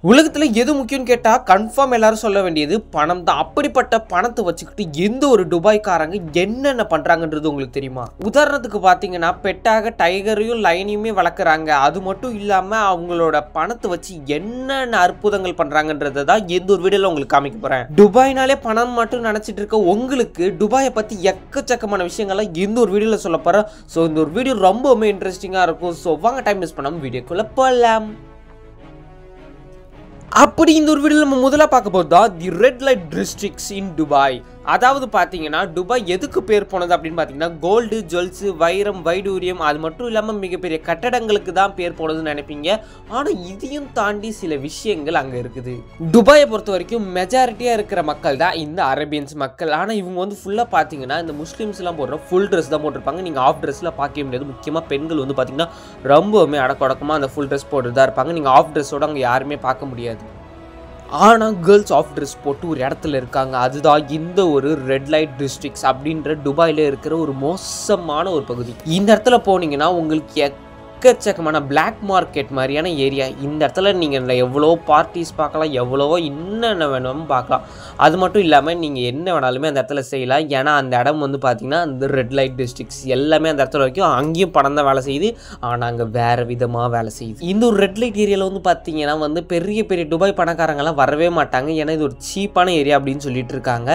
உலகத்துல எது முக்கியம்னு கேட்டா கன்ஃபார்ம் எல்லாரும் சொல்ல வேண்டியது பணம் தான். அப்படிப்பட்ட பணத்தை வச்சுக்கிட்டு எந்த ஒரு துபாய்க்காரங்க என்னென்ன பண்றாங்கன்றது உங்களுக்கு தெரியுமா? உதாரணத்துக்கு பாத்தீங்கன்னா பெட்டாக டைகரையும் லைனையுமே வளர்க்குறாங்க. அது மட்டும் இல்லாம அவங்களோட பணத்தை வச்சு என்னென்ன அற்புதங்கள் பண்றாங்கன்றதை தான் எந்த ஒரு வீடியோல உங்களுக்கு காமிக்க போறேன். துபாய்னாலே பணம் மட்டும் நினைச்சிட்டு இருக்க உங்களுக்கு துபாயை பத்தி எக்கச்சக்கமான விஷயங்கள்லாம் எந்த ஒரு வீடியோல சொல்ல போறேன். ஸோ இந்த ஒரு வீடியோ ரொம்பவுமே இன்ட்ரெஸ்டிங்கா இருக்கும். ஸோ வாங்க டைம் மிஸ் பண்ணாம வீடியோக்குள்ள போகலாம். அப்படி இந்த ஒரு வீடியோவில் நம்ம முதல்ல பார்க்க போகிறது தான் the red light districts in Dubai. அதாவது பார்த்தீங்கன்னா துபாய் எதுக்கு பேர் போனது அப்படின்னு பார்த்தீங்கன்னா கோல்டு, ஜுவல்ஸு, வைரம், வைடூரியம் அது மட்டும் இல்லாமல் மிகப்பெரிய கட்டடங்களுக்கு தான் பேர் போனதுன்னு நினைப்பீங்க. ஆனால் இதையும் தாண்டி சில விஷயங்கள் அங்கே இருக்குது. துபாயை பொறுத்த வரைக்கும் மெஜாரிட்டியாக இருக்கிற மக்கள் தான் இந்த அரேபியன்ஸ் மக்கள். ஆனால் இவங்க வந்து ஃபுல்லாக பார்த்தீங்கன்னா இந்த முஸ்லீம்ஸ்லாம் போடுற ஃபுல் ட்ரெஸ் தான் போட்டிருப்பாங்க. நீங்கள் ஆஃப் ட்ரெஸ்ஸில் பார்க்க முடியாது. முக்கியமாக பெண்கள் வந்து பார்த்தீங்கன்னா ரொம்பவுமே அடக்கொடக்கமாக அந்த ஃபுல் ட்ரெஸ் போட்டு தான் இருப்பாங்க. நீங்கள் ஆஃப் ட்ரெஸ்ஸோடு அங்கே யாருமே பார்க்க முடியாது. ஆனால் கேர்ள்ஸ் ஆஃப் ட்ரெஸ் போட்டு ஒரு இடத்துல இருக்காங்க. அதுதான் இந்த ஒரு ரெட் லைட் டிஸ்ட்ரிக்ட்ஸ் அப்படின்ற துபாயில் இருக்கிற ஒரு மோசமான ஒரு பகுதி. இந்த இடத்துல போனீங்கன்னா உங்களுக்கு எக்கச்சக்கமான பிளாக் மார்க்கெட் மாதிரியான ஏரியா. இந்த இடத்துல நீங்கள் எவ்வளோ பார்ட்டிஸ் பார்க்கலாம், எவ்வளவோ என்னென்ன வேணுமோ பார்க்கலாம். அது மட்டும் இல்லாமல் நீங்கள் என்ன வேணாலுமே அந்த இடத்துல செய்யலாம். ஏன்னா அந்த இடம் வந்து பார்த்திங்கன்னா அந்த ரெட் லைட் டிஸ்ட்ரிக்ட்ஸ் எல்லாமே அந்த இடத்துல வரைக்கும் அங்கேயும் பணம் தான் வேலை செய்யுது. ஆனால் அங்கே வேறு விதமாக வேலை செய்யுது. இந்த ஒரு ரெட் லைட் ஏரியாவில் வந்து பார்த்தீங்கன்னா வந்து பெரிய பெரிய துபாய் பணக்காரங்கெல்லாம் வரவே மாட்டாங்க. ஏன்னா இது ஒரு சீப்பான ஏரியா அப்படின்னு சொல்லிட்டு இருக்காங்க.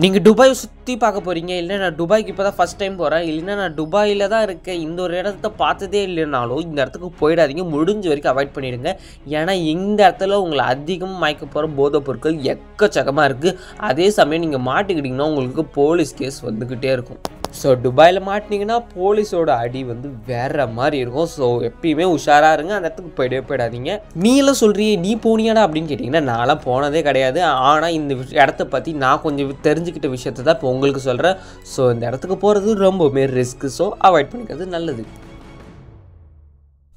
நீங்கள் துபாய் சுற்றி பார்க்க போகிறீங்க, இல்லை நான் துபாய்க்கு இப்போ தான் ஃபஸ்ட் டைம் போகிறேன், இல்லைன்னா நான் துபாயில் தான் இருக்கேன், இந்த ஒரு இடத்த பார்த்ததே இல்லைன்னா இந்த இடத்துக்கு போயிடாதீங்க. முடிஞ்ச வரைக்கும் அவாய்ட் பண்ணிடுங்க. ஏன்னா இந்த இடத்துல உங்களை அதிகமாக மயக்க போகிற போதைப் பொருட்கள் எக்கச்சக்கமாக இருக்குது. அதே சமயம் நீங்கள் மாட்டிக்கிட்டிங்கன்னா உங்களுக்கு போலீஸ் கேஸ் வந்துக்கிட்டே இருக்கும். ஸோ துபாயில் மாட்டினீங்கன்னா போலீஸோட அடி வந்து வேற மாதிரி இருக்கும். ஸோ எப்பயுமே உஷாராக இருங்க, அந்த இடத்துக்கு போயிடாதீங்க. நீ எல்லாம் சொல்றியே நீ போனியாடா அப்படின்னு கேட்டிங்கன்னா நான்லாம் போனதே கிடையாது. ஆனால் இந்த இடத்த பற்றி நான் கொஞ்சம் தெரிஞ்சுக்கிட்ட விஷயத்தை தான் இப்போ உங்களுக்கு சொல்கிறேன். ஸோ இந்த இடத்துக்கு போகிறது ரொம்பவுமே ரிஸ்க்கு. ஸோ அவாய்ட் பண்ணிக்கிறது நல்லது.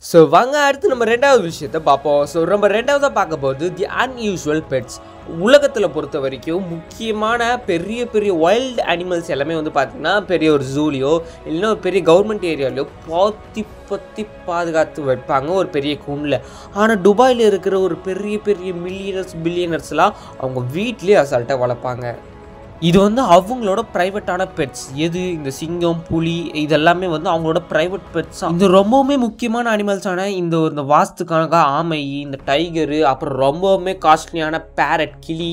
ஸோ வாங்க அடுத்து நம்ம ரெண்டாவது விஷயத்தை பார்ப்போம். ஸோ நம்ம ரெண்டாவதாக பார்க்க போகிறது தி அன்யூஷுவல் பெட்ஸ். உலகத்தில் பொறுத்த வரைக்கும் முக்கியமான பெரிய பெரிய வைல்டு அனிமல்ஸ் எல்லாமே வந்து பார்த்திங்கன்னா பெரிய ஒரு ஜூலியோ இல்லைன்னா ஒரு பெரிய கவர்மெண்ட் ஏரியாவிலையோ பற்றி பாதுகாத்து வைப்பாங்க ஒரு பெரிய கூண்டில். ஆனால் துபாயில் இருக்கிற ஒரு பெரிய பெரிய பில்லியனர்ஸ்லாம் அவங்க வீட்லேயே அசால்ட்டாக வளர்ப்பாங்க. இது வந்து அவங்களோட ப்ரைவேட்டான பெட்ஸ். எது இந்த சிங்கம், புலி இதெல்லாமே வந்து அவங்களோட ப்ரைவேட் பெட்ஸ். இது ரொம்பவுமே முக்கியமான அனிமல்ஸான இந்த வாஸ்துக்கான ஆமை, இந்த டைகரு, அப்புறம் ரொம்பவுமே காஸ்ட்லியான பேரட், கிளி,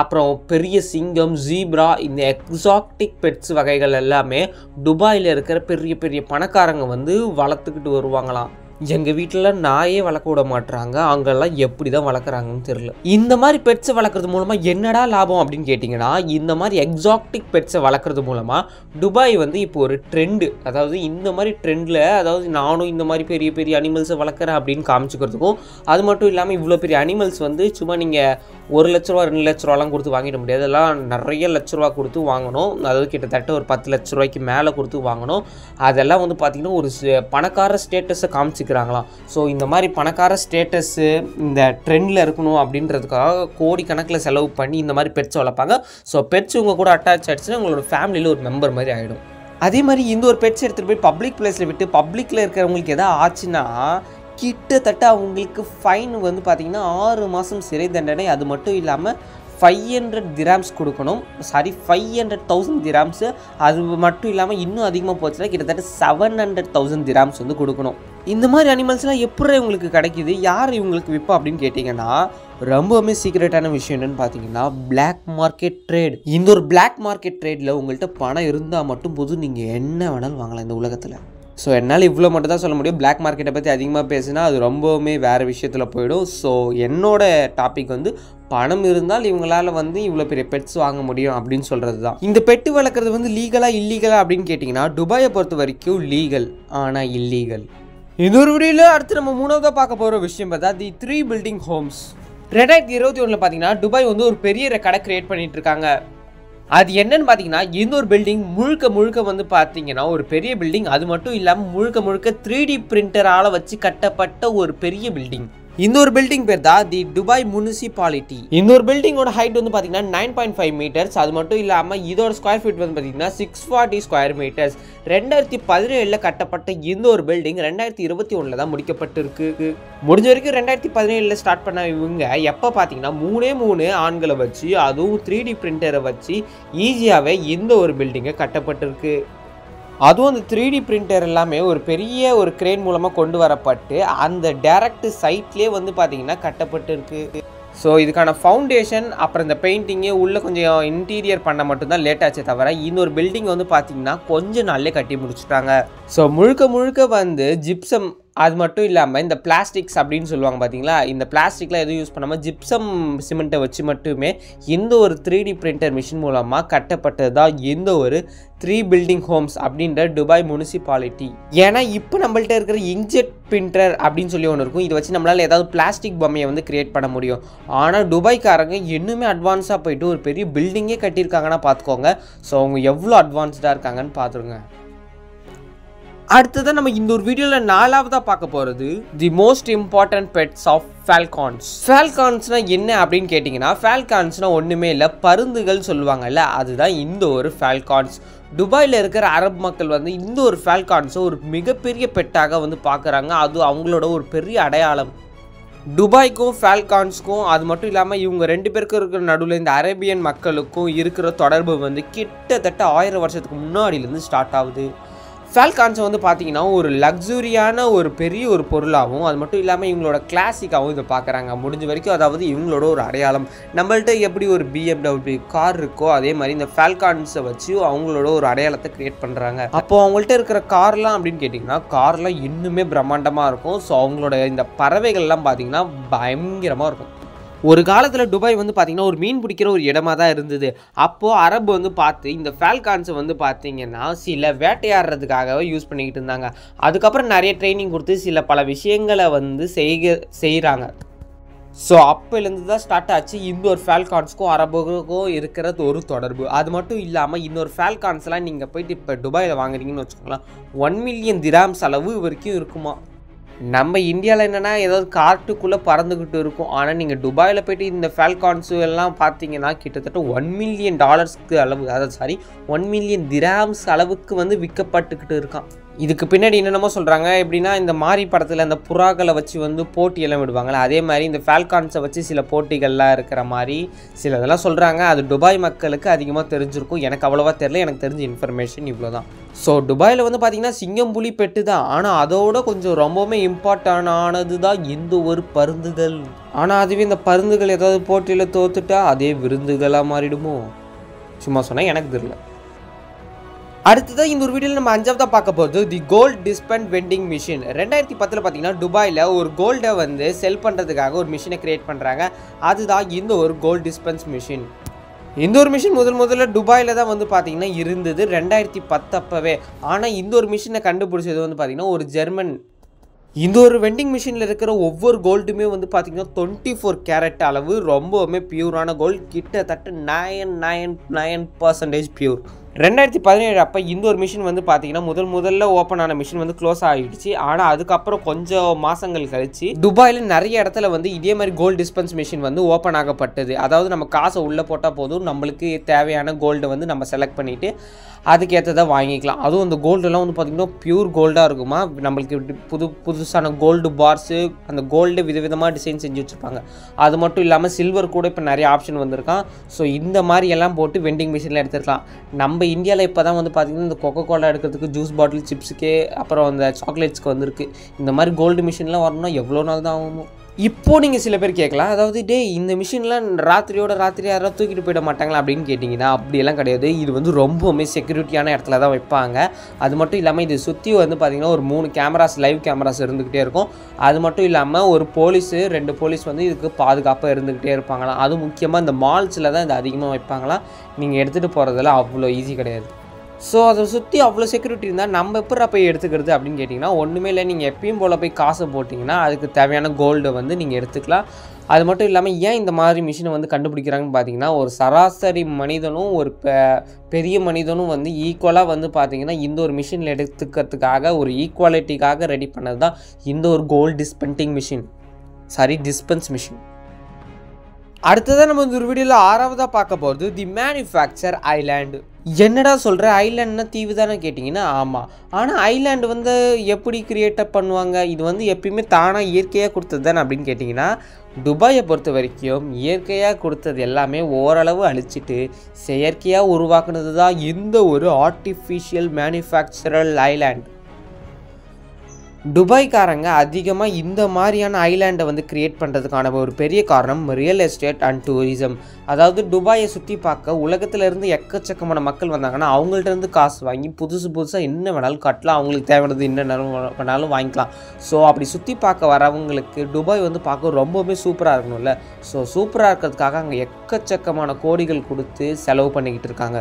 அப்புறம் பெரிய சிங்கம், ஜீப்ரா, இந்த எக்ஸாட்டிக் பெட்ஸ் வகைகள் எல்லாமே துபாயில் இருக்கிற பெரிய பெரிய பணக்காரங்க வந்து வளர்த்துக்கிட்டு வருவாங்களாம். எங்கள் வீட்டில் நாயே வளர்க்க விட மாட்டுறாங்க. அங்கெல்லாம் எப்படி தான் வளர்க்குறாங்கன்னு தெரியல. இந்த மாதிரி பெட்ஸை வளர்க்குறது மூலமாக என்னடா லாபம் அப்படின்னு கேட்டிங்கன்னா, இந்த மாதிரி எக்ஸாட்டிக் பெட்ஸை வளர்க்குறது மூலமாக துபாய் வந்து இப்போ ஒரு ட்ரெண்டு, அதாவது இந்த மாதிரி ட்ரெண்டில், அதாவது நானும் இந்த மாதிரி பெரிய பெரிய அனிமல்ஸை வளர்க்குறேன் அப்படின்னு காமிச்சிக்கிறதுக்கும், அது மட்டும் இல்லாமல் இவ்வளோ பெரிய அனிமல்ஸ் வந்து சும்மா நீங்கள் 1 லட்ச ரூபா 2 லட்ச ரூபாலாம் கொடுத்து வாங்கிட முடியாது. அதெல்லாம் நிறைய லட்ச ரூபா கொடுத்து வாங்கணும். அதாவது கிட்டத்தட்ட ஒரு 10 லட்ச ரூபாய்க்கு மேலே கொடுத்து வாங்கணும். அதெல்லாம் வந்து பார்த்திங்கன்னா ஒரு பணக்கார ஸ்டேட்டஸை காமிச்சிக்கிறாங்களாம். ஸோ இந்த மாதிரி பணக்கார ஸ்டேட்டஸு இந்த ட்ரெண்டில் இருக்கணும் அப்படின்றதுக்காக கோடிக்கணக்கில் செலவு பண்ணி இந்த மாதிரி பெட்ஸ் வளர்ப்பாங்க. ஸோ பெட்ஸ் உங்கள் கூட அட்டாச் ஆகிடுச்சுன்னா உங்களோட ஃபேமிலியில் ஒரு மெம்பர் மாதிரி ஆகிடும். அதே மாதிரி இந்த ஒரு பெட்ஸ் எடுத்துகிட்டு போய் பப்ளிக் பிளேஸில் விட்டு பப்ளிக்கில் இருக்கிறவங்களுக்கு எதாவது ஆச்சுன்னா கிட்டத்தட்ட அவங்களுக்கு ஃபைன் வந்து பார்த்திங்கன்னா 6 மாதம் சிறை தண்டனை. அது மட்டும் இல்லாமல் 500 திராம்ஸ் கொடுக்கணும். 500,000 திராம்ஸு. அது மட்டும் இல்லாமல் இன்னும் அதிகமாக போச்சுன்னா கிட்டத்தட்ட 700,000 திராம்ஸ் வந்து கொடுக்கணும். இந்த மாதிரி அனிமல்ஸ்லாம் எப்படி இவங்களுக்கு கிடைக்கிது, யார் இவங்களுக்கு விற்பா அப்படின்னு கேட்டிங்கன்னா, ரொம்பவுமே சீக்ரெட்டான விஷயம் என்னென்னு பார்த்தீங்கன்னா பிளாக் மார்க்கெட் ட்ரேட். இந்த ஒரு பிளாக் மார்க்கெட் ட்ரேடில் உங்கள்கிட்ட பணம் இருந்தால் மட்டும் போதும், நீங்கள் என்ன வேணாலும் வாங்கலாம் இந்த உலகத்தில். ஸோ என்னால் இவ்வளோ மட்டும் தான் சொல்ல முடியும். பிளாக் மார்க்கெட்டை பற்றி அதிகமாக பேசினா அது ரொம்பவுமே வேறு விஷயத்தில் போயிடும். ஸோ என்னோட டாபிக் வந்து பணம் இருந்தால் இவங்களால் வந்து இவ்வளோ பெரிய பெட்ஸ் வாங்க முடியும் அப்படின்னு சொல்கிறது தான். இந்த பெட்டு வளர்க்குறது வந்து லீகலாக இல்லீகலாக அப்படின்னு கேட்டிங்கன்னா துபாயை பொறுத்த வரைக்கும் லீகல், ஆனால் இல்லீகல். இன்னொரு வீடியோவில் அடுத்து நம்ம மூணாவதாக பார்க்க போகிற விஷயம் பார்த்தா தி 3 பில்டிங் ஹோம்ஸ். 2021 பார்த்தீங்கன்னா துபாய் வந்து ஒரு பெரிய ரெக்கார்டை கிரியேட் பண்ணிட்டு இருக்காங்க. அது என்னன்னு பார்த்தீங்கன்னா இந்த ஒரு பில்டிங் முழுக்க வந்து பார்த்தீங்கன்னா ஒரு பெரிய பில்டிங். அது மட்டும் இல்லாமல் முழுக்க 3D பிரிண்டரால் வச்சு கட்டப்பட்ட ஒரு பெரிய பில்டிங். இந்த ஒரு பில்டிங் பேர் தான் தி துபாய் முனிசிபாலிட்டி. இந்த ஒரு பில்டிங்கோட ஹைட் வந்து பார்த்தீங்கன்னா 9.5 மீட்டர்ஸ். அது மட்டும் இல்லாமல் இதோட ஸ்கொயர் ஃபீட் வந்து பார்த்தீங்கன்னா 640 ஸ்கொயர் மீட்டர்ஸ். 2017 கட்டப்பட்ட இந்த ஒரு பில்டிங் 2021 தான் முடிக்கப்பட்டிருக்கு. முடிஞ்ச வரைக்கும் 2017 ஸ்டார்ட் பண்ண இவங்க எப்போ பார்த்தீங்கன்னா 3 ஆண்களை வச்சு அதுவும் 3D பிரிண்டரை வச்சு ஈஸியாகவே இந்த ஒரு பில்டிங்கை கட்டப்பட்டிருக்கு. அதுவும் அந்த 3D பிரிண்டர் எல்லாமே ஒரு பெரிய ஒரு கிரேன் மூலமாக கொண்டு வரப்பட்டு அந்த டைரக்ட் சைட்லேயே வந்து பார்த்தீங்கன்னா கட்டப்பட்டு இருக்கு. ஸோ இதுக்கான ஃபவுண்டேஷன் அப்புறம் இந்த பெயிண்டிங்கு உள்ளே கொஞ்சம் இன்டீரியர் பண்ண மட்டும்தான் லேட் ஆச்சே தவிர இன்னொரு பில்டிங் வந்து பார்த்தீங்கன்னா கொஞ்சம் நாள்லேயே கட்டி முடிச்சுட்டாங்க. ஸோ முழுக்க வந்து ஜிப்சம் அது மட்டும் இல்லாமல் இந்த பிளாஸ்டிக்ஸ் அப்படின்னு சொல்லுவாங்க பார்த்தீங்களா, இந்த பிளாஸ்டிக்லாம் எதுவும் யூஸ் பண்ணாமல் ஜிப்சம் சிமெண்ட்டை வச்சு மட்டுமே இந்த ஒரு 3D பிரிண்டர் மிஷின் மூலமாக கட்டப்பட்டது தான் இந்த ஒரு 3 பில்டிங் ஹோம்ஸ் அப்படின்ற துபாய் முனிசிபாலிட்டி. ஏன்னா இப்போ நம்மள்ட்ட இருக்கிற இங்க்ஜெட் பிரிண்டர் அப்படின்னு சொல்லி ஒன்று இருக்கும். இதை வச்சு நம்மளால் ஏதாவது பிளாஸ்டிக் பொம்மையை வந்து கிரியேட் பண்ண முடியும். ஆனால் துபாய்க்காரங்க இன்னுமே அட்வான்ஸாக போயிட்டு ஒரு பெரிய பில்டிங்கே கட்டியிருக்காங்கன்னா பார்த்துக்கோங்க. ஸோ அவங்க எவ்வளோ அட்வான்ஸ்டாக இருக்காங்கன்னு பார்த்துருங்க. அடுத்ததான் நம்ம இந்த ஒரு வீடியோவில் 4ஆவதாக பார்க்க போகிறது the most important pets of Falcons. ஃபால்கான்ஸ்னால் என்ன அப்படின்னு கேட்டிங்கன்னா, ஃபால்கான்ஸ்னால் ஒன்றுமே இல்லை, பருந்துகள் சொல்லுவாங்கல்ல, அதுதான் இந்த ஒரு ஃபால்கான்ஸ். துபாயில் இருக்கிற அரபு மக்கள் வந்து இந்த ஒரு ஃபால்கான்ஸை ஒரு மிகப்பெரிய பெட்டாக வந்து பார்க்குறாங்க. அது அவங்களோட ஒரு பெரிய அடையாளம். துபாய்க்கும் ஃபால்கான்ஸ்க்கும் அது மட்டும் இல்லாமல் இவங்க 2 பேருக்கும் இருக்கிற நடுவில் இந்த அரேபியன் மக்களுக்கும் இருக்கிற தொடர்பு வந்து கிட்டத்தட்ட 1000 வருஷத்துக்கு முன்னாடியிலேருந்து ஸ்டார்ட் ஆகுது. ஃபால்கான்ஸை வந்து பார்த்தீங்கன்னா ஒரு லக்ஸுரியான ஒரு பெரிய ஒரு பொருளாகவும் அது மட்டும் இல்லாமல் இவங்களோட கிளாசிக்காகவும் இதை பார்க்குறாங்க முடிஞ்ச வரைக்கும். அதாவது இவங்களோட ஒரு அடையாளம். நம்மள்ட்ட எப்படி ஒரு BMW கார் இருக்கோ அதே மாதிரி இந்த ஃபால்கான்ஸை வச்சு அவங்களோட ஒரு அடையாளத்தை க்ரியேட் பண்ணுறாங்க. அப்போது அவங்கள்ட்ட இருக்கிற கார்லாம் அப்படின்னு கேட்டிங்கன்னா கார்லாம் இன்னுமே பிரம்மாண்டமாக இருக்கும். ஸோ அவங்களோட இந்த பறவைகள்லாம் பார்த்திங்கன்னா பயங்கரமாக இருக்கும். ஒரு காலத்தில் துபாய் வந்து பார்த்திங்கன்னா ஒரு மீன் பிடிக்கிற ஒரு இடமா தான் இருந்தது. அப்போது அரபு வந்து பார்த்து இந்த ஃபால்கான்ஸை வந்து பார்த்திங்கன்னா சில வேட்டையாடுறதுக்காகவே யூஸ் பண்ணிக்கிட்டு இருந்தாங்க. அதுக்கப்புறம் நிறைய ட்ரைனிங் கொடுத்து சில பல விஷயங்களை வந்து செய்கிறாங்க. ஸோ அப்போலேருந்து தான் ஸ்டார்ட் ஆச்சு இந்த ஒரு ஃபால்கான்ஸ்க்கும் அரபுக்கும் இருக்கிற ஒரு தொடர்பு. அது மட்டும் இல்லாமல் இன்னொரு ஃபால்கான்ஸ்லாம் நீங்கள் போயிட்டு இப்போ துபாயில் வாங்குறீங்கன்னு வச்சுக்கோங்களேன், 1 மில்லியன் திராம்ஸ் அளவு வரைக்கும் இருக்குமா. நம்ம இந்தியாவில் என்னென்னா ஏதாவது காட்டுக்குள்ளே பறந்துக்கிட்டு இருக்கும். ஆனால் நீங்கள் துபாயில் போய்ட்டு இந்த ஃபால்கான்ஸு எல்லாம் பார்த்தீங்கன்னா கிட்டத்தட்ட $1 மில்லியன் அளவு, அதாவது 1 மில்லியன் திராம்ஸ் அளவுக்கு வந்து விற்கப்பட்டுக்கிட்டு இருக்கான். இதுக்கு பின்னாடி என்னென்னமோ சொல்கிறாங்க. எப்படின்னா இந்த மாரி படத்தில் அந்த புறாக்களை வச்சு வந்து போட்டியெல்லாம் விடுவாங்களே, அதே மாதிரி இந்த ஃபால்கான்ஸை வச்சு சில போட்டிகள்லாம் இருக்கிற மாதிரி சில இதெல்லாம் சொல்கிறாங்க. அது துபாய் மக்களுக்கு அதிகமாக தெரிஞ்சிருக்கும். எனக்கு அவ்வளோவா தெரியல. எனக்கு தெரிஞ்ச இன்ஃபர்மேஷன் இவ்வளோ தான். ஸோ துபாயில் வந்து பார்த்திங்கன்னா சிங்கம் புலி பெட்டு தான். ஆனால் அதோட கொஞ்சம் ரொம்பவுமே இம்பார்ட்டண்டானது தான் இந்த ஒரு பருந்துகள். ஆனால் அதுவே இந்த பருந்துகள் ஏதாவது போட்டியில் தோத்துட்டா அதே விருந்துகளாக மாறிடுமோ, சும்மா சொன்னால் எனக்கு தெரியல. அடுத்ததான் இந்த ஒரு வீடியோவில் நம்ம 5ஆவதா பார்க்க போகிறது தி கோல்ட் டிஸ்பென்ஸ் வெண்டிங் மிஷின். 2010 பார்த்தீங்கன்னா துபாயில் ஒரு கோல்டை வந்து செல் பண்ணுறதுக்காக ஒரு மிஷினை கிரியேட் பண்ணுறாங்க. அதுதான் இந்த ஒரு கோல்ட் டிஸ்பென்ஸ் மிஷின். இந்த ஒரு மிஷின் முதல்ல துபாயில் தான் வந்து பார்த்திங்கன்னா இருந்தது 2010 அப்போவே. ஆனால் இந்த ஒரு மிஷினை கண்டுபிடிச்சது வந்து பார்த்திங்கன்னா ஒரு ஜெர்மன். இந்த ஒரு வெண்டிங் மிஷினில் இருக்கிற ஒவ்வொரு கோல்டுமே வந்து பார்த்திங்கன்னா 24 கேரட் அளவு, ரொம்பவுமே பியூரான கோல்டு, கிட்டத்தட்ட 99% பியூர். 2017 அப்போ இந்த ஒரு மிஷின் வந்து பார்த்திங்கன்னா முதல்ல ஓப்பன் ஆன மிஷின் வந்து க்ளோஸ் ஆகிடுச்சு. ஆனால் அதுக்கப்புறம் கொஞ்சம் மாதங்கள் கழிச்சு துபாயில் நிறைய இடத்துல வந்து இதே மாதிரி கோல்டு டிஸ்பென்ஸ் மிஷின் வந்து ஓப்பன் ஆகப்பட்டது. அதாவது நம்ம காசை உள்ளே போட்டால் போதும், நம்மளுக்கு தேவையான கோல்டை வந்து நம்ம செலக்ட் பண்ணிவிட்டு அதுக்கேற்றதை வாங்கிக்கலாம். அதுவும் அந்த கோல்டெல்லாம் வந்து பார்த்திங்கன்னா பியூர் கோல்டாக இருக்குமா. நம்மளுக்கு புதுசான கோல்டு பார்ஸு, அந்த கோல்டு விதவிதமாக டிசைன் செஞ்சு வச்சுருப்பாங்க. அது மட்டும் இல்லாமல் சில்வர் கூட இப்போ நிறைய ஆப்ஷன் வந்திருக்கான். ஸோ இந்த மாதிரி எல்லாம் போட்டு வெண்டிங் மிஷினில் எடுத்துருக்கலாம். நம்ம இந்தியாவில் இப்போ தான் வந்து பார்த்திங்கன்னா இந்த கொக்கோ கோலா எடுக்கிறதுக்கு ஜூஸ் பாட்டில், சிப்ஸுக்கே அப்புறம் அந்த சாக்லேட்ஸ்க்கு வந்திருக்கு. இந்த மாதிரி கோல்டு மிஷின்லாம் வரணும்னா எவ்வளோ நாள் தான் ஆகும். இப்போது நீங்கள் சில பேர் கேட்கலாம், அதாவது இந்த மிஷின்லாம் ராத்திரியோட ராத்திரி யாராவது தூக்கிட்டு போயிட மாட்டாங்களா அப்படின்னு கேட்டிங்கன்னா அப்படியெல்லாம் கிடையாது. இது வந்து ரொம்பவுமே செக்யூரிட்டியான இடத்துல தான் வைப்பாங்க. அது மட்டும் இல்லாமல் இது சுற்றி வந்து பார்த்திங்கன்னா ஒரு 3 கேமராஸ், லைவ் கேமராஸ் இருந்துக்கிட்டே இருக்கும். அது மட்டும் இல்லாமல் ஒரு போலீஸு 2 போலீஸ் வந்து இதுக்கு பாதுகாப்பாக இருந்துக்கிட்டே இருப்பாங்களாம். அது முக்கியமாக இந்த மால்ஸில் தான் இது அதிகமாக வைப்பாங்களாம். நீங்கள் எடுத்துகிட்டு போகிறதெல்லாம் அவ்வளோ ஈஸி கிடையாது. ஸோ அதை சுற்றி அவ்வளோ செக்யூரிட்டி இருந்தால் நம்ம எப்போ போய் எடுத்துக்கிறது அப்படின்னு கேட்டிங்கன்னா ஒன்றுமே இல்லை. நீங்கள் எப்பயும் போல் போய் காசை போட்டிங்கன்னா அதுக்கு தேவையான கோல்டை வந்து நீங்கள் எடுத்துக்கலாம். அது மட்டும் இல்லாமல் ஏன் இந்த மாதிரி மிஷினை வந்து கண்டுபிடிக்கிறாங்கன்னு பார்த்தீங்கன்னா ஒரு சராசரி மனிதனும் ஒரு பெரிய மனிதனும் வந்து ஈக்குவலாக வந்து பார்த்திங்கன்னா இந்த ஒரு மிஷினில் எடுத்துக்கிறதுக்காக ஒரு ஈக்குவாலிட்டிக்காக ரெடி பண்ணது தான் இந்த ஒரு gold dispensing machine. Dispense machine. அடுத்ததான் நம்ம இந்த ஒரு வீடியோவில் 6வதாக பார்க்க போகிறது தி மேனுஃபேக்சர் ஐலாண்டு. என்னடா சொல்கிற, ஐலாண்ட்னா தீவு தானே கேட்டிங்கன்னா ஆமாம். ஆனால் ஐலாண்டு வந்து எப்படி கிரியேட்டப் பண்ணுவாங்க, இது வந்து எப்பயுமே தானாக இயற்கையாக கொடுத்தது தானே அப்படின்னு கேட்டிங்கன்னா, துபாயை பொறுத்த வரைக்கும் இயற்கையாக கொடுத்தது எல்லாமே ஓரளவு அழிச்சிட்டு செயற்கையாக உருவாக்குனது தான் இந்த ஒரு ஆர்டிஃபிஷியல் மேனுஃபேக்சரல் ஐலாண்ட். துபாய்க்காரங்க அதிகமாக இந்த மாதிரியான ஐலாண்டை வந்து கிரியேட் பண்ணுறதுக்கான ஒரு பெரிய காரணம் ரியல் எஸ்டேட் அண்ட் டூரிசம். அதாவது துபாயை சுற்றி பார்க்க உலகத்திலேருந்து எக்கச்சக்கமான மக்கள் வந்தாங்கன்னா அவங்கள்ட்ட காசு வாங்கி புதுசாக என்ன வேணாலும் கட்டலாம், அவங்களுக்கு தேவையானது என்ன வேணாலும் வாங்கிக்கலாம். ஸோ அப்படி சுற்றி பார்க்க வரவங்களுக்கு துபாய் வந்து பார்க்க ரொம்பவுமே சூப்பராக இருக்கணும்ல. ஸோ சூப்பராக இருக்கிறதுக்காக அங்கே எக்கச்சக்கமான கோடிகள் கொடுத்து செலவு பண்ணிக்கிட்டு இருக்காங்க.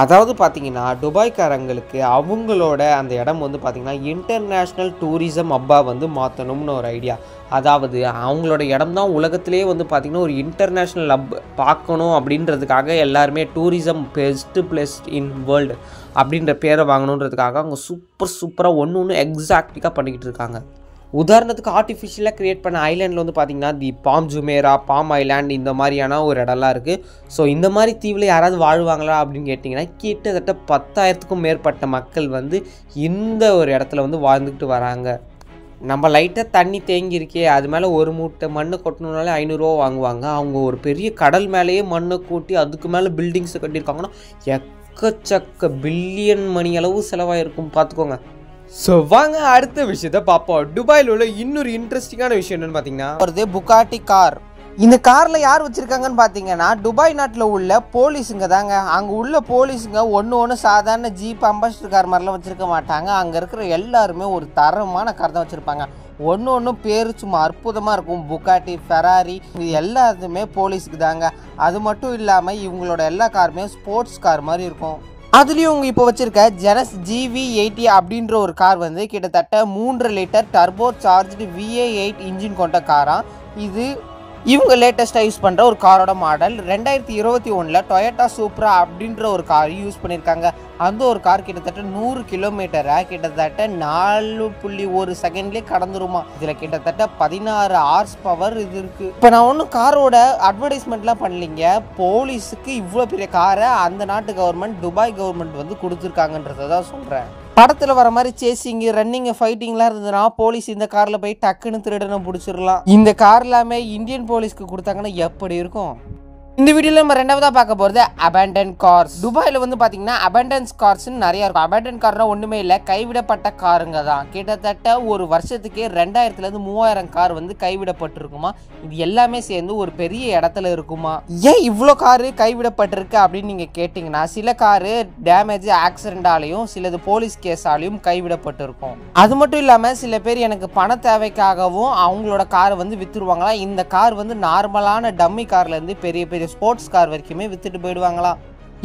அதாவது பார்த்தீங்கன்னா துபாய்க்காரங்களுக்கு அவங்களோட அந்த இடம் வந்து பார்த்திங்கன்னா இன்டர்நேஷ்னல் டூரிசம் ஹப்பாக வந்து மாற்றணும்னு ஒரு ஐடியா. அதாவது அவங்களோட இடம் தான் உலகத்திலே வந்து பார்த்திங்கன்னா ஒரு இன்டர்நேஷ்னல் ஹப் பார்க்கணும் அப்படின்றதுக்காக எல்லாருமே tourism best place in world அப்படின்ற பேரை வாங்கணுன்றதுக்காக அவங்க சூப்பராக ஒன்று எக்ஸாக்டிக்காக பண்ணிக்கிட்டு இருக்காங்க. உதாரணத்துக்கு ஆர்டிஃபிஷியலாக க்ரியேட் பண்ண ஐலாண்டில் வந்து பார்த்திங்கன்னா தி பாம் ஜுமேரா, பாம் ஐலாண்ட் இந்த மாதிரியான ஒரு இடம்லாம் இருக்குது. ஸோ இந்த மாதிரி தீவில் யாராவது வாழ்வாங்களா அப்படின்னு கேட்டிங்கன்னா கிட்டத்தட்ட 10,000க்கும் மேற்பட்ட மக்கள் வந்து இந்த ஒரு இடத்துல வந்து வாழ்ந்துக்கிட்டு வராங்க. நம்ம லைட்டாக தண்ணி தேங்கியிருக்கே அது மேலே ஒரு மூட்டை மண்ணை கொட்டணுனாலே 500 ரூபா வாங்குவாங்க. அவங்க ஒரு பெரிய கடல் மேலேயே மண்ணை கூட்டி அதுக்கு மேலே பில்டிங்ஸை கட்டியிருக்காங்கன்னா எக்கச்சக்க பில்லியன் மணி அளவு செலவாயிருக்கும் பார்த்துக்கோங்க. ஸோ வாங்க அடுத்த விஷயத்தை பார்ப்போம். துபாயில் உள்ள இன்னொரு இன்ட்ரெஸ்டிங்கான விஷயம் என்னென்னு பார்த்தீங்கன்னா ஒரு புகாட்டி கார். இந்த காரில் யார் வச்சுருக்காங்கன்னு பார்த்தீங்கன்னா துபாய் நாட்டில் உள்ள போலீஸுங்க தாங்க. அங்கே உள்ள போலீஸுங்க ஒன்று சாதாரண ஜீப் அம்பாசிடர் கார் மாதிரிலாம் வச்சுருக்க மாட்டாங்க. அங்கே இருக்கிற எல்லாருமே ஒரு தரமான கார் தான் வச்சுருப்பாங்க. ஒன்று பேர் சும்மா அற்புதமாக இருக்கும். புகாட்டி, ஃபெராரி இது எல்லாத்துமே போலீஸுக்கு தாங்க. அது மட்டும் இல்லாமல் இவங்களோட எல்லா காருமே ஸ்போர்ட்ஸ் கார் மாதிரி இருக்கும். அதுலேயும் இவங்க இப்போ வச்சுருக்க ஜெனஸ் GV80 அப்படின்ற ஒரு கார் வந்து கிட்டத்தட்ட 3 litre turbo charged VA8 engine கொண்ட காராம். இது இவங்க லேட்டஸ்ட்டாக யூஸ் பண்ணுற ஒரு காரோட மாடல். 2021 டொயோட்டா சூப்ரா அப்படின்ற ஒரு கார் யூஸ் பண்ணியிருக்காங்க. அந்த ஒரு கார் கிட்டத்தட்ட 100 கிலோமீட்டரை கிட்டத்தட்ட 4.1 செகண்ட்லேயே கடந்துருமா. இதில் கிட்டத்தட்ட 16 ஹார்ஸ் பவர் இது இருக்குது. இப்போ நான் ஒன்றும் காரோட அட்வர்டைஸ்மெண்ட்லாம் பண்ணலிங்க. போலீஸுக்கு இவ்வளோ பெரிய காரை அந்த நாட்டு கவர்மெண்ட் துபாய் கவர்மெண்ட் வந்து கொடுத்துருக்காங்கன்றதை தான் சொல்கிறேன். படத்தில் வர மாதிரி சேசிங்கு, ரன்னிங்கு, ஃபைட்டிங்லாம் இருந்ததுன்னா போலீஸ் இந்த காரில் போய் டக்குன்னு திருடனை பிடிச்சிடலாம். இந்த கார் எல்லாமே இந்தியன் போலீஸ்க்கு கொடுத்தாங்கன்னா எப்படி இருக்கும்? இந்த வீடியோவில் நம்ம ரெண்டாவதாக பார்க்க போகிறது அபேண்டன் கார்ஸ். துபாயில் வந்து பார்த்தீங்கன்னா அபேண்டன்ஸ் கார்ஸ்ன்னு நிறையா இருக்கும். அபேண்டன் கார்னா ஒன்றுமே இல்லை, கைவிடப்பட்ட காருங்க தான். கிட்டத்தட்ட ஒரு வருஷத்துக்கே 2000லேருந்து 3000 கார் வந்து கைவிடப்பட்டிருக்குமா. இது எல்லாமே சேர்ந்து ஒரு பெரிய இடத்துல இருக்குமா. ஏன் இவ்வளோ காரு கைவிடப்பட்டிருக்கு அப்படின்னு நீங்கள் கேட்டிங்கன்னா சில காரு டேமேஜ் ஆக்சிடென்டாலையும் சிலது போலீஸ் கேஸாலையும் கைவிடப்பட்டிருக்கும். அது மட்டும் இல்லாமல் சில பேர் எனக்கு பண தேவைக்காகவும் அவங்களோட காரை வந்து விற்றுருவாங்களா. இந்த கார் வந்து நார்மலான டம்மி கார்லேருந்து பெரிய பெரிய ஸ்போர்ட்ஸ் கார் வரைக்குமே வித்துட்டு போயிடுவாங்களா.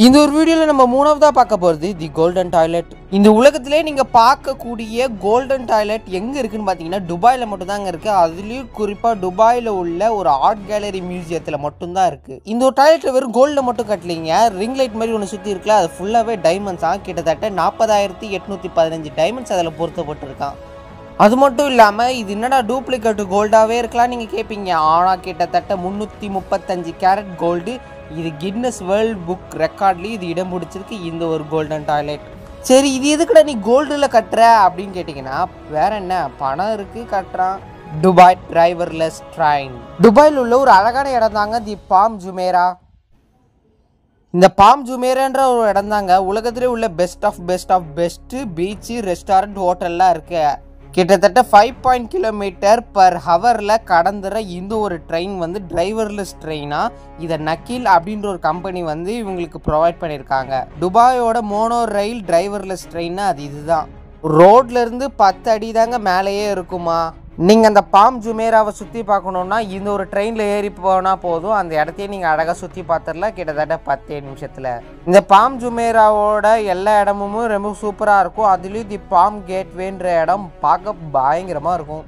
இந்த ஒரு வீடியோவில் நம்ம மூணாவதாக பார்க்க போகிறது தி கோல்டன் டாய்லெட். இந்த உலகத்திலே நீங்கள் பார்க்கக்கூடிய கோல்டன் டாய்லெட் எங்கே இருக்குன்னு பார்த்தீங்கன்னா துபாயில் மட்டும்தாங்க இருக்குது. அதுலேயும் குறிப்பாக துபாயில் உள்ள ஒரு ஆர்ட் கேலரி மியூசியத்தில் மட்டும்தான் இருக்குது. இந்த ஒரு டாய்லெட்டில் வெறும் கோல்டில் மட்டும் கட்டலிங்க, ரிங் லைட் மாதிரி ஒன்று சுற்றி இருக்குல்ல, அது ஃபுல்லாகவே டைமண்ட்ஸாக. கிட்டத்தட்ட 40,815 டைமண்ட்ஸ் அதில் பொருத்தப்பட்டிருக்கான். அது மட்டும் இல்லாமல் இது என்னடா டூப்ளிகேட் கோல்டாகவே இருக்கலாம் நீங்கள் கேட்பீங்க. ஆனால் கிட்டத்தட்ட 335 கேரட் கோல்டு. இது கின்னஸ் வேர்ல்ட் புக் ரெக்கார்ட்லேயும் இது இடம் பிடிச்சிருக்கு இந்த ஒரு கோல்டன் டாய்லெட். சரி, இது எதுக்குடா நீ கோல்டில் கட்டுற அப்படின்னு கேட்டிங்கன்னா வேற என்ன, பணம் இருக்குது கட்டுறான். Dubai driverless train. துபாயில் உள்ள ஒரு அழகான இடம் தாங்க தி பாம் ஜுமேரா. இந்த பாம் ஜுமேரான்ற ஒரு இடம் தாங்க உலகத்திலே உள்ள best of best beach, restaurant, ஹோட்டல்லாம் இருக்கு. கிட்டத்தட்ட 5 கிலோமீட்டர் பர் ஹவரில் கடந்துற இந்த ஒரு ட்ரெயின் வந்து டிரைவர்லெஸ் ட்ரெயினாக. இதை நக்கீல் அப்படின்ற ஒரு கம்பெனி வந்து இவங்களுக்கு ப்ரொவைட் பண்ணியிருக்காங்க. துபாயோட மோனோ ரயில் டிரைவர்லெஸ் ட்ரெயின்னா அது இதுதான். ரோட்லேருந்து 10 அடி தாங்க மேலேயே இருக்குமா. நீங்கள் அந்த பாம் ஜுமேராவை சுற்றி பார்க்கணுன்னா இந்த ஒரு ட்ரெயினில் ஏறி போனால் போதும், அந்த இடத்தையே நீங்கள் அழகாக சுற்றி பார்த்துடலாம் கிட்டத்தட்ட 10 நிமிஷத்தில். இந்த பாம் ஜுமேராவோட எல்லா இடமும் ரொம்ப சூப்பராக இருக்கும். அதுலேயும் தி பாம் கேட்வேன்ற இடம் பார்க்க பயங்கரமாக இருக்கும்.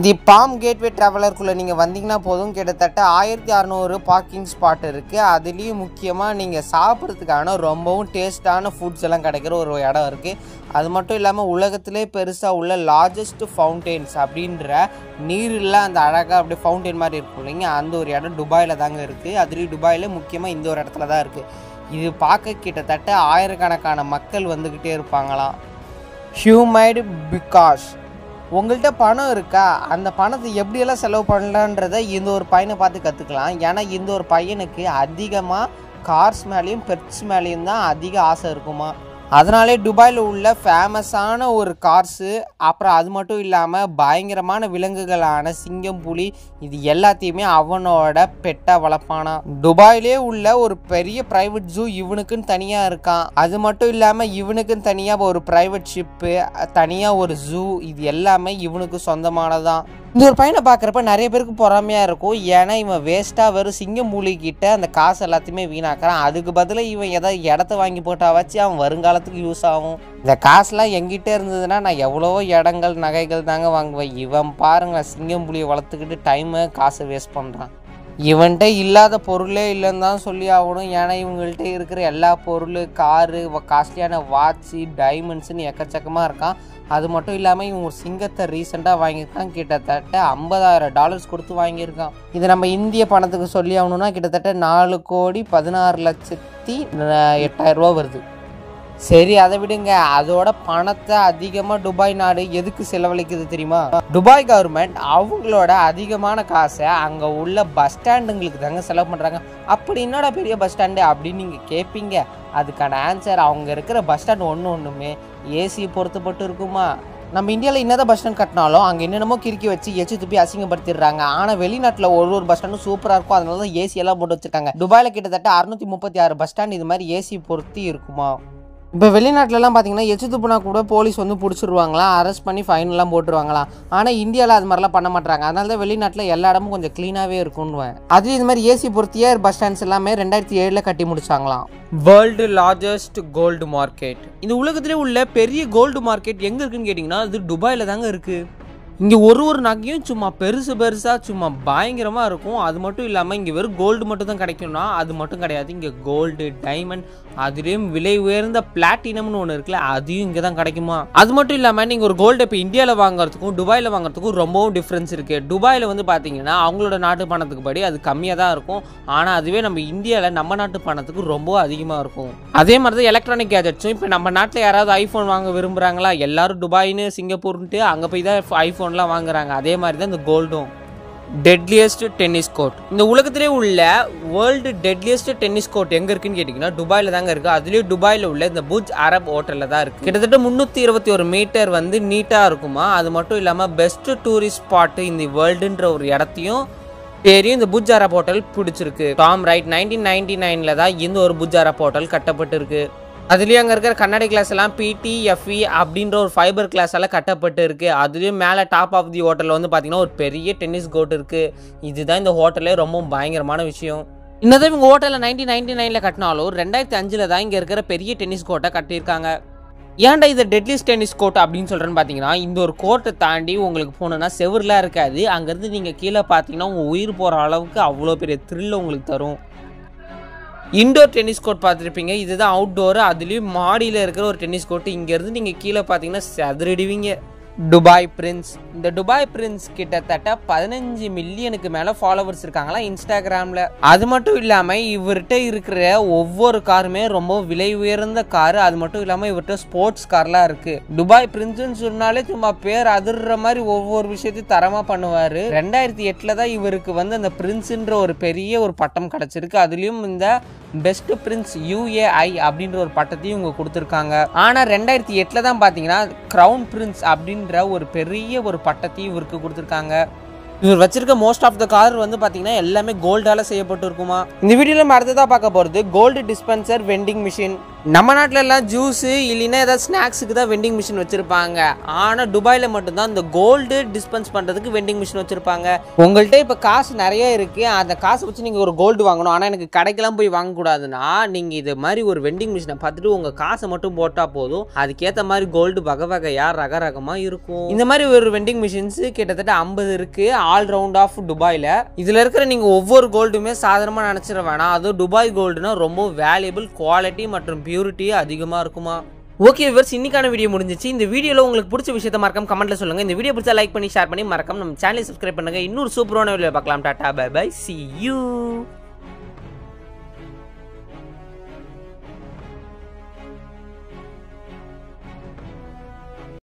தி பாம் கேட்வே ட்ராவலருக்குள்ளே நீங்கள் வந்தீங்கன்னா போதும், கிட்டத்தட்ட 1600 பார்க்கிங் ஸ்பாட் இருக்குது. அதுலேயும் முக்கியமாக நீங்கள் சாப்பிட்றதுக்கான ரொம்பவும் டேஸ்ட்டான ஃபுட்ஸ் எல்லாம் கிடைக்கிற ஒரு இடம் இருக்குது. அது மட்டும் இல்லாமல் உலகத்திலே பெருசாக உள்ள லார்ஜஸ்ட் ஃபவுண்டெயின்ஸ் அப்படின்ற நீரில் அந்த அழகாக அப்படியே ஃபவுண்டெயின் மாதிரி இருக்கும் இல்லைங்க, அந்த ஒரு இடம் துபாயில் தாங்க இருக்குது. அதுலேயும் துபாயில் முக்கியமாக இந்த ஒரு இடத்துல தான் இருக்குது. இது பார்க்க கிட்டத்தட்ட ஆயிரக்கணக்கான மக்கள் வந்துக்கிட்டே இருப்பாங்களாம். ஹியூமைடு பிகாஷ் உங்கள்கிட்ட பணம் இருக்கா, அந்த பணத்தை எப்படியெல்லாம் செலவு பண்ணலான்றதை இந்த ஒரு பையனை பார்த்து கற்றுக்கலாம். ஏன்னா இந்த ஒரு பையனுக்கு அதிகமாக கார்ஸ் மேலேயும் பெட்ஸ் மேலேயும் தான் அதிக ஆசை இருக்குமா. அதனாலே துபாயில் உள்ள ஃபேமஸான ஒரு கார்ஸு, அப்புறம் அது மட்டும் இல்லாமல் பயங்கரமான விலங்குகளான சிங்கம், புலி, இது எல்லாத்தையுமே அவனோட பெட்டாக வளர்ப்பானா. துபாயிலே உள்ள ஒரு பெரிய ப்ரைவேட் ஜூ இவனுக்குன்னு தனியாக இருக்கான். அது மட்டும் இல்லாமல் இவனுக்குன்னு தனியாக ஒரு ப்ரைவேட் ஷிப்பு, தனியாக ஒரு ஜூ, இது எல்லாமே இவனுக்கு சொந்தமானதான். இந்த ஒரு பையனை பார்க்குறப்ப நிறைய பேருக்கு பொறாமையாக இருக்கும். ஏன்னா இவன் வேஸ்ட்டாக வெறும் சிங்கம் மூலிகிட்ட அந்த காசு எல்லாத்தையுமே வீணாக்குறான். அதுக்கு பதிலாக இவன் ஏதாவது இடத்த வாங்கி போட்டா வச்சு அவன் வருங்காலத்துக்கு யூஸ் ஆகும். இந்த காசுலாம் எங்கிட்ட இருந்ததுன்னா நான் எவ்வளவோ இடங்கள் நகைகள் தாங்க வாங்குவேன். இவன் பாருங்கள் சிங்கம் புலியை வளர்த்துக்கிட்டு டைமை காசை வேஸ்ட் பண்ணுறான். இவன்கிட்ட இல்லாத பொருளே இல்லைன்னு தான் சொல்லி ஆகணும். ஏன்னா இவங்கள்ட்ட இருக்கிற எல்லா பொருள், காரு, காஸ்ட்லியான வாட்சி, டைமண்ட்ஸுன்னு எக்கச்சக்கமாக இருக்கான். அது மட்டும் இல்லாமல் இவன் ஒரு சிங்கத்தை ரீசெண்டாக வாங்கியிருக்கான். கிட்டத்தட்ட $50,000 கொடுத்து வாங்கியிருக்கான். இது நம்ம இந்திய பணத்துக்கு சொல்லி ஆகணும்னா கிட்டத்தட்ட 4,16,08,000 வருது. சரி, அதை விடுங்க. அதோட பணத்தை அதிகமாக துபாய் நாடு எதுக்கு செலவழிக்குது தெரியுமா? துபாய் கவர்மெண்ட் அவங்களோட அதிகமான காசை அங்கே உள்ள பஸ் ஸ்டாண்டுங்களுக்கு தாங்க செலவு பண்ணுறாங்க. அப்படி என்னோட பெரிய பஸ் ஸ்டாண்டு அப்படின்னு நீங்கள் கேட்பீங்க. அதுக்கான ஆன்சர், அவங்க இருக்கிற பஸ் ஸ்டாண்ட் ஒன்றுமே ஏசி பொறுத்தப்பட்டு இருக்குமா. நம்ம இந்தியாவில் என்னதான் பஸ் ஸ்டாண்ட் கட்டினாலும் அங்கே என்னென்னமோ கிறுக்கி வச்சு எச்சு துப்பி அசிங்கப்படுத்திடுறாங்க. ஆனால் வெளிநாட்டில் ஒரு பஸ் ஸ்டாண்டும் சூப்பராக இருக்கும். அதனால தான் ஏசி எல்லாம் போட்டு வச்சுருக்காங்க. துபாயில் கிட்டத்தட்ட 636 பஸ் ஸ்டாண்ட் இது மாதிரி ஏசி பொருத்தி இருக்குமா. இப்போ வெளிநாட்டிலலாம் பார்த்தீங்கன்னா எச்சு துப்புனா கூட போலீஸ் வந்து பிடிச்சிருவாங்களாம், அரெஸ்ட் பண்ணி ஃபைன்லாம் போட்டுருவாங்களாம். ஆனால் இந்தியாவில் அது மாதிரிலாம் பண்ண மாட்டாங்க. அதனால தான் வெளிநாட்டில் எல்லா இடமும் கொஞ்சம் க்ளீனாகவே இருக்குன்னுவேன். அதுலேயும் இது மாதிரி ஏசி பொருத்திய பஸ் ஸ்டாண்ட்ஸ் எல்லாமே 2007 கட்டி முடிச்சாங்களாம். வேர்ல்டு லார்ஜஸ்ட் கோல்டு மார்க்கெட், இந்த உலகத்திலே உள்ள பெரிய கோல்டு மார்க்கெட் எங்கே இருக்குன்னு கேட்டிங்கன்னா அது துபாயில் தாங்க இருக்குது. இங்கே ஒரு நகையும் சும்மா பெருசாக சும்மா பயங்கரமாக இருக்கும். அது மட்டும் இல்லாமல் இங்கே வெறும் கோல்டு மட்டும் தான் கிடைக்கும்னா அது மட்டும் கிடையாது. இங்கே கோல்டு, டைமண்ட், அதுலேயும் விலை உயர்ந்த பிளாட்டினம்னு ஒன்று இருக்குல்ல, அதையும் இங்கே தான் கிடைக்குமா. அது மட்டும் இல்லாமல் நீங்கள் ஒரு கோல்டு இப்போ இந்தியாவில் வாங்குறதுக்கும் துபாயில் வாங்குறதுக்கும் ரொம்பவும் டிஃப்ரென்ஸ் இருக்குது. துபாயில் வந்து பார்த்தீங்கன்னா அவங்களோட நாட்டு பணத்துக்கு படி அது கம்மியாக தான் இருக்கும். ஆனால் அதுவே நம்ம இந்தியாவில் நம்ம நாட்டு பணத்துக்கு ரொம்ப அதிகமாக இருக்கும். அதே மாதிரி தான் எலக்ட்ரானிக் கேஜெட்ஸும். இப்போ நம்ம நாட்டில் யாராவது ஐஃபோன் வாங்க விரும்புகிறாங்களா, எல்லாரும் துபாயின்னு சிங்கப்பூர்ன்ட்டு அங்கே போய் தான் ஐஃபோன்லாம் வாங்குறாங்க. அதே மாதிரி தான் இந்த கோல்டும். டெட்லியஸ்ட் டென்னிஸ் கோர்ட், இந்த உலகத்திலே உள்ள வேர்ல்டு டெட்லியஸ்ட் டென்னிஸ் கோர்ட் எங்கே இருக்குன்னு கேட்டிங்கன்னா துபாயில் தாங்க இருக்குது. அதுலேயும் துபாயில் உள்ள இந்த புஜ் அரப் ஹோட்டலில் தான் இருக்குது. கிட்டத்தட்ட 321 மீட்டர் வந்து நீட்டாக இருக்குமா. அது மட்டும் இல்லாமல் பெஸ்ட் டூரிஸ்ட் ஸ்பாட்டு இந்த வேர்ல்டுன்ற ஒரு இடத்தையும் பேரையும் இந்த புஜ் அரப் ஹோட்டல் பிடிச்சிருக்கு. டாம் ரைட் 1999 தான் இந்த ஒரு புஜ் அரப் ஹோட்டல் கட்டப்பட்டு இருக்கு. அதுலேயும் அங்கே இருக்கிற கண்ணாடி கிளாஸ் எல்லாம் PTFE அப்படின்ற ஒரு ஃபைபர் கிளாஸ் எல்லாம் கட்டப்பட்டு இருக்குது. அதுலேயும் மேலே டாப் ஆஃப் தி ஹோட்டலில் வந்து பார்த்தீங்கன்னா ஒரு பெரிய டென்னிஸ் கோர்ட் இருக்குது. இதுதான் இந்த ஹோட்டலே ரொம்ப பயங்கரமான விஷயம். இன்னதான் இவங்க ஹோட்டலில் 1999 கட்டினாலும் 2005 தான் இங்கே இருக்கிற பெரிய டென்னிஸ் கோர்ட்டை கட்டியிருக்காங்க. ஏன்டா இதை டெட்லிஸ்ட் டென்னிஸ் கோர்ட் அப்படின்னு சொல்கிறேன்னு பார்த்தீங்கன்னா இந்த ஒரு கோர்ட்டை தாண்டி உங்களுக்கு போனோன்னா செவர்லாம் இருக்காது. அங்கேருந்து நீங்கள் கீழே பார்த்தீங்கன்னா உங்கள் உயிர் போகிற அளவுக்கு அவ்வளோ பெரிய த்ரில் உங்களுக்கு தரும். இன்டோர் டென்னிஸ் கோர்ட் பார்த்துருப்பீங்க, இதுதான் அவுட்டோர். அதுலேயும் மாடியில் இருக்கிற ஒரு டென்னிஸ் கோர்ட். இங்கேருந்து நீங்கள் கீழே பார்த்தீங்கன்னா செதறிடுவீங்க. துபாய் பிரின்ஸ், இந்த துபாய் பிரின்ஸ் கிட்டத்தட்ட 15 மில்லியனுக்கு மேலே ஃபாலோவர்ஸ் இருக்காங்களா இன்ஸ்டாகிராமில். அது மட்டும் இல்லாமல் இவர்கிட்ட இருக்கிற ஒவ்வொரு காருமே ரொம்ப விலை உயர்ந்த காரு. அது மட்டும் இல்லாமல் இவர்கிட்ட ஸ்போர்ட்ஸ் கார்லாம் இருக்குது. துபாய் பிரின்ஸ்ன்னு சொன்னாலே சும்மா பேர் அதிர்ற மாதிரி ஒவ்வொரு விஷயத்தையும் தரமாக பண்ணுவார். 2008 தான் இவருக்கு வந்து அந்த பிரின்ஸுன்ற ஒரு பெரிய ஒரு பட்டம் கிடச்சிருக்கு. அதுலேயும் இந்த பெஸ்ட் பிரின்ஸ் UAI அப்படின்ற ஒரு பட்டத்தையும் இவங்க கொடுத்துருக்காங்க. ஆனால் 2008 தான் பார்த்தீங்கன்னா கிரவுன் பிரின்ஸ் அப்படின்ற ஒரு பெரிய ஒரு பட்டத்தையும் இவருக்கு கொடுத்துருக்காங்க. இவர் வச்சிருக்க மோஸ்ட் ஆஃப் த கார் வந்து பார்த்தீங்கன்னா எல்லாமே கோல்டால் செய்யப்பட்டு இருக்குமா. இந்த வீடியோவில் அடுத்ததாக பார்க்க போகிறது கோல்டு டிஸ்பென்சர் வெண்டிங் மிஷின். நம்ம நாட்டில எல்லாம் ஜூஸு இல்லைன்னா ஏதாவது ஸ்நாக்ஸுக்கு தான் வெண்டிங் மிஷின் வச்சுருப்பாங்க. ஆனால் துபாயில் மட்டும்தான் இந்த கோல்டு டிஸ்பென்ஸ் பண்ணுறதுக்கு வெண்டிங் மிஷின் வச்சுருப்பாங்க. உங்கள்கிட்ட இப்போ காசு நிறைய இருக்குது, அந்த காசை வச்சு நீங்கள் ஒரு கோல்டு வாங்கணும், ஆனால் எனக்கு கடைக்கெல்லாம் போய் வாங்கக்கூடாதுன்னா நீங்கள் இது மாதிரி ஒரு வெண்டிங் மிஷினை பார்த்துட்டு உங்கள் காசை மட்டும் போட்டால் போதும். அதுக்கேற்ற மாதிரி கோல்டு வகை வகையாக ரகரகமாக இருக்கும். இந்த மாதிரி ஒரு வெண்டிங் மிஷின்ஸு கிட்டத்தட்ட 50 இருக்குது ஆல் ரவுண்ட் ஆஃப் துபாயில். இதில் இருக்கிற நீங்கள் ஒவ்வொரு கோல்டுமே சாதாரணமாக நினச்சிட வேணாம். அதுவும் துபாய் கோல்டுனா ரொம்ப வேல்யூபிள், குவாலிட்டி மற்றும் பியூரிட்டி அதிகமாக இருக்குமா. ஓகே வியூவர்ஸ், இன்னைக்கான வீடியோ முடிஞ்சிச்சு. இந்த வீடியோவில் உங்களுக்கு பிடிச்ச விஷயத்தை மறக்காம கமெண்ட்ல சொல்லுங்க. இந்த வீடியோ பிடிச்சா லைக் பண்ணி ஷேர் பண்ணி மறக்காம நம்ம சேனலை சப்ஸ்கிரைப் பண்ணுங்க. இன்னொரு சூப்பரான வீடியோ பார்க்கலாம். Tata bye bye, see you.